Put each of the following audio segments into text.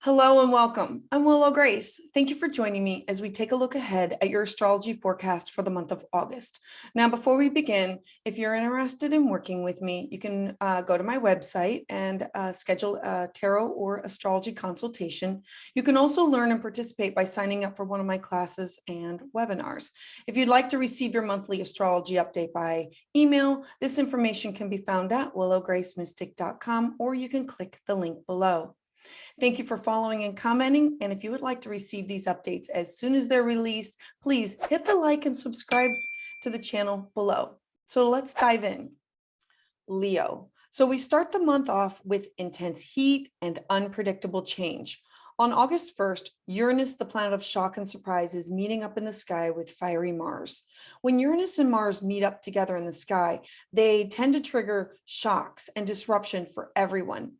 Hello and welcome. I'm Willow Grace. Thank you for joining me as we take a look ahead at your astrology forecast for the month of August. Now, before we begin, if you're interested in working with me, you can go to my website and schedule a tarot or astrology consultation. You can also learn and participate by signing up for one of my classes and webinars. If you'd like to receive your monthly astrology update by email, this information can be found at willowgracemystic.com, or you can click the link below. Thank you for following and commenting. And if you would like to receive these updates as soon as they're released, please hit the like and subscribe to the channel below. So let's dive in. Leo. So we start the month off with intense heat and unpredictable change. On August 1st, Uranus, the planet of shock and surprise, is meeting up in the sky with fiery Mars. When Uranus and Mars meet up together in the sky, they tend to trigger shocks and disruption for everyone.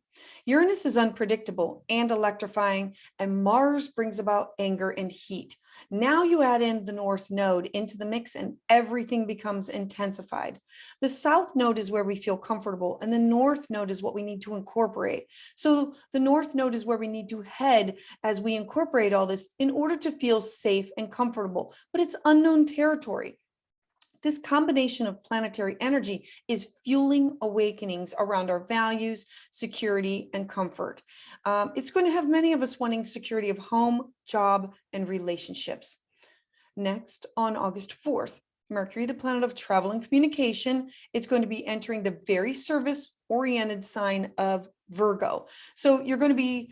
Uranus is unpredictable and electrifying, and Mars brings about anger and heat. Now you add in the North Node into the mix and everything becomes intensified. The South Node is where we feel comfortable, and the North Node is what we need to incorporate. So the North Node is where we need to head as we incorporate all this in order to feel safe and comfortable, but it's unknown territory. This combination of planetary energy is fueling awakenings around our values, security, and comfort. It's going to have many of us wanting security of home, job, and relationships. Next, on August 4th, Mercury, the planet of travel and communication, it's going to be entering the very service-oriented sign of Virgo. So you're going to be,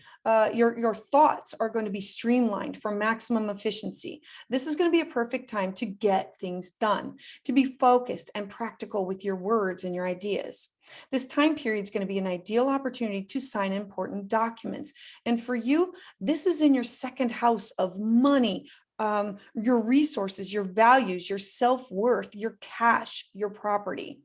your thoughts are going to be streamlined for maximum efficiency. This is going to be a perfect time to get things done, to be focused and practical with your words and your ideas. This time period is going to be an ideal opportunity to sign important documents. And for you, this is in your second house of money, your resources, your values, your self-worth, your cash, your property.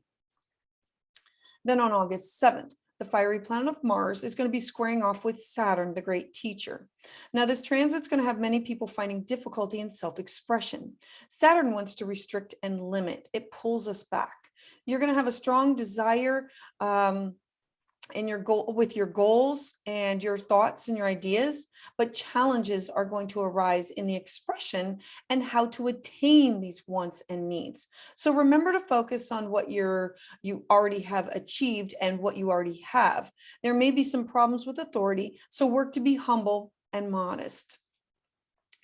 Then on August 7th, the fiery planet of Mars is going to be squaring off with Saturn, the great teacher. Now, this transit's going to have many people finding difficulty in self-expression. Saturn wants to restrict and limit. It pulls us back. You're going to have a strong desire in your goal with your goals and your thoughts and your ideas, but challenges are going to arise in the expression and how to attain these wants and needs. So remember to focus on what you already have achieved and what you already have. There may be some problems with authority, so work to be humble and modest.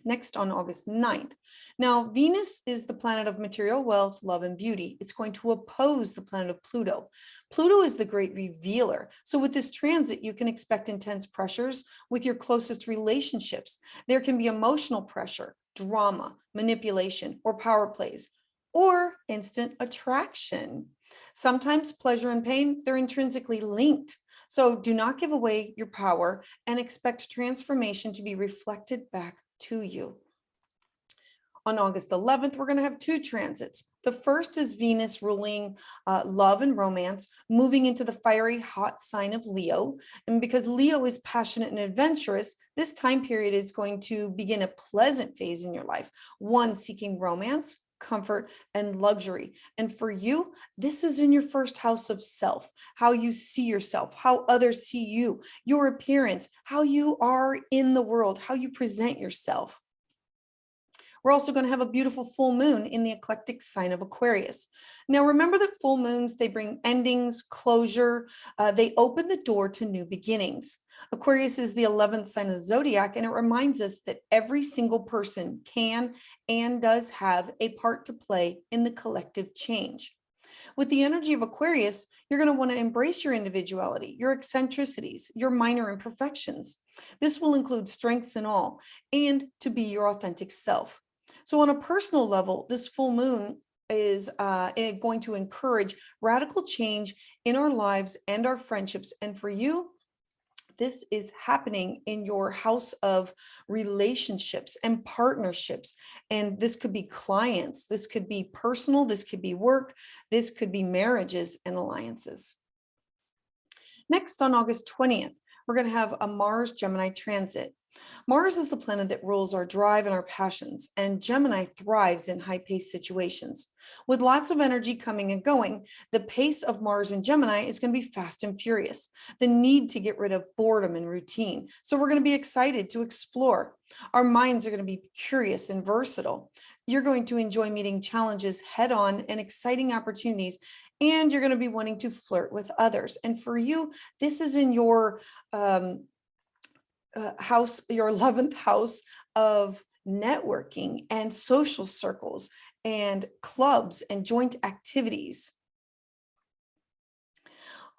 Next, on August 9th. Now, Venus is the planet of material wealth, love, and beauty. It's going to oppose the planet of Pluto. Pluto is the great revealer. So with this transit, you can expect intense pressures with your closest relationships. There can be emotional pressure, drama, manipulation, or power plays, or instant attraction. Sometimes pleasure and pain, they're intrinsically linked. So do not give away your power and expect transformation to be reflected back to you. On August 11th, we're going to have two transits. The first is Venus ruling love and romance, moving into the fiery hot sign of Leo. And because Leo is passionate and adventurous, this time period is going to begin a pleasant phase in your life, one seeking romance, comfort, and luxury. And for you, this is in your first house of self, how you see yourself, how others see you, your appearance, how you are in the world, how you present yourself. We're also going to have a beautiful full moon in the eclectic sign of Aquarius. Now, remember that full moons, they bring endings, closure, they open the door to new beginnings. Aquarius is the 11th sign of the zodiac, and it reminds us that every single person can and does have a part to play in the collective change. With the energy of Aquarius, you're going to want to embrace your individuality, your eccentricities, your minor imperfections. This will include strengths and all, and to be your authentic self. So on a personal level, this full moon is going to encourage radical change in our lives and our friendships. And for you, this is happening in your house of relationships and partnerships. And this could be clients, this could be personal, this could be work, this could be marriages and alliances. Next, on August 20th, we're going to have a Mars Gemini transit. Mars is the planet that rules our drive and our passions, and Gemini thrives in high-paced situations. With lots of energy coming and going, the pace of Mars and Gemini is going to be fast and furious, the need to get rid of boredom and routine. So we're going to be excited to explore. Our minds are going to be curious and versatile. You're going to enjoy meeting challenges head on and exciting opportunities, and you're going to be wanting to flirt with others. And for you, this is in your house, your 11th house of networking and social circles and clubs and joint activities.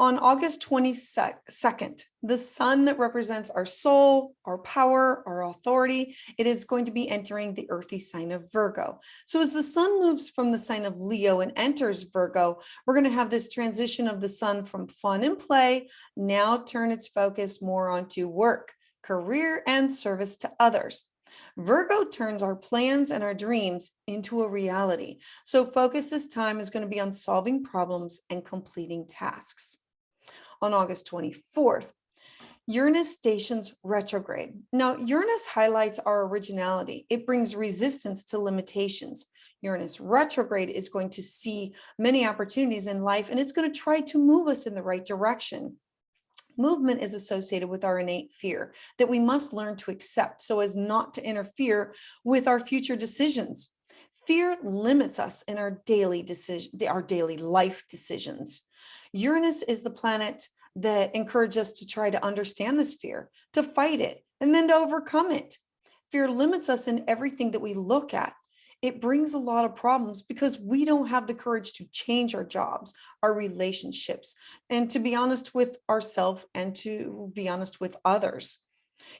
On August 22nd, the sun that represents our soul, our power, our authority, it is going to be entering the earthy sign of Virgo. So as the sun moves from the sign of Leo and enters Virgo, we're going to have this transition of the sun from fun and play, now turn its focus more onto work, career, and service to others. Virgo turns our plans and our dreams into a reality. So focus this time is going to be on solving problems and completing tasks. On August 24th, Uranus stations retrograde. Now, Uranus highlights our originality. It brings resistance to limitations. Uranus retrograde is going to see many opportunities in life, and it's going to try to move us in the right direction. Movement is associated with our innate fear that we must learn to accept so as not to interfere with our future decisions. Fear limits us in our daily life decisions. Uranus is the planet that encourages us to try to understand this fear, to fight it, and then to overcome it. Fear limits us in everything that we look at. It brings a lot of problems because we don't have the courage to change our jobs, our relationships, and to be honest with ourselves and to be honest with others.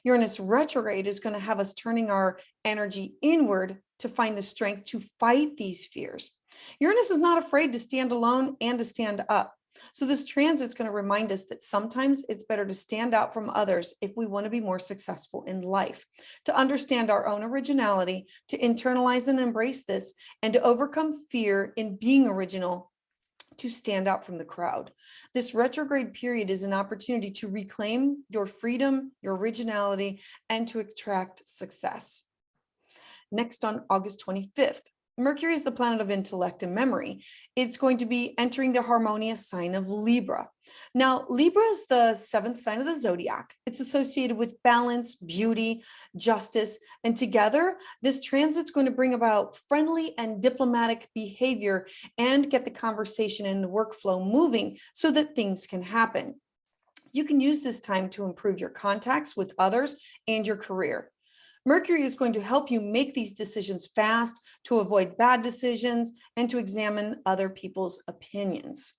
Uranus retrograde is going to have us turning our energy inward to find the strength to fight these fears. Uranus is not afraid to stand alone and to stand up. So this transit is going to remind us that sometimes it's better to stand out from others if we want to be more successful in life, to understand our own originality, to internalize and embrace this, and to overcome fear in being original, to stand out from the crowd. This retrograde period is an opportunity to reclaim your freedom, your originality, and to attract success. Next, on August 25th, Mercury is the planet of intellect and memory. It's going to be entering the harmonious sign of Libra. Now, Libra is the 7th sign of the zodiac. It's associated with balance, beauty, justice, and together, this transit's going to bring about friendly and diplomatic behavior and get the conversation and the workflow moving so that things can happen. You can use this time to improve your contacts with others and your career. Mercury is going to help you make these decisions fast, to avoid bad decisions, and to examine other people's opinions.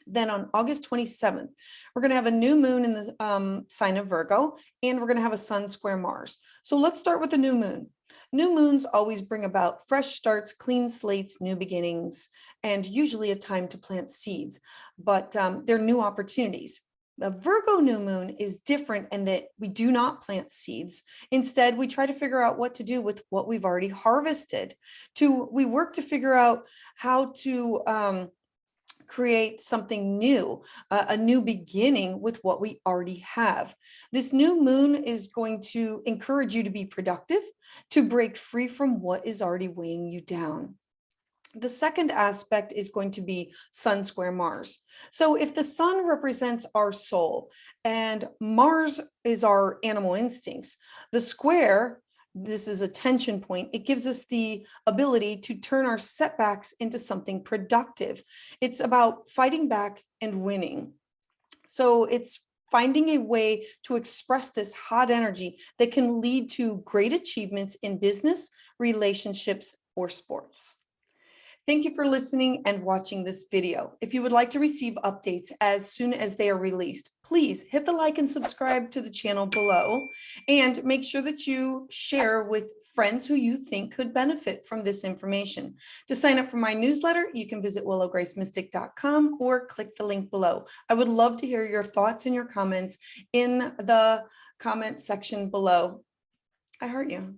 Then on August 27th, we're going to have a new moon in the sign of Virgo, and we're going to have a sun square Mars. So let's start with the new moon. New moons always bring about fresh starts, clean slates, new beginnings, and usually a time to plant seeds, but they're new opportunities. The Virgo new moon is different in that we do not plant seeds. Instead, we try to figure out what to do with what we've already harvested. We work to figure out how to create something new, a new beginning with what we already have. This new moon is going to encourage you to be productive, to break free from what is already weighing you down. The second aspect is going to be sun square Mars. So if the sun represents our soul and Mars is our animal instincts, the square, this is a tension point. It gives us the ability to turn our setbacks into something productive. It's about fighting back and winning. So it's finding a way to express this hot energy that can lead to great achievements in business, relationships, or sports. Thank you for listening and watching this video. If you would like to receive updates as soon as they are released, please hit the like and subscribe to the channel below, and make sure that you share with friends who you think could benefit from this information. To sign up for my newsletter, you can visit willowgracemystic.com or click the link below. I would love to hear your thoughts and your comments in the comment section below. I heart you.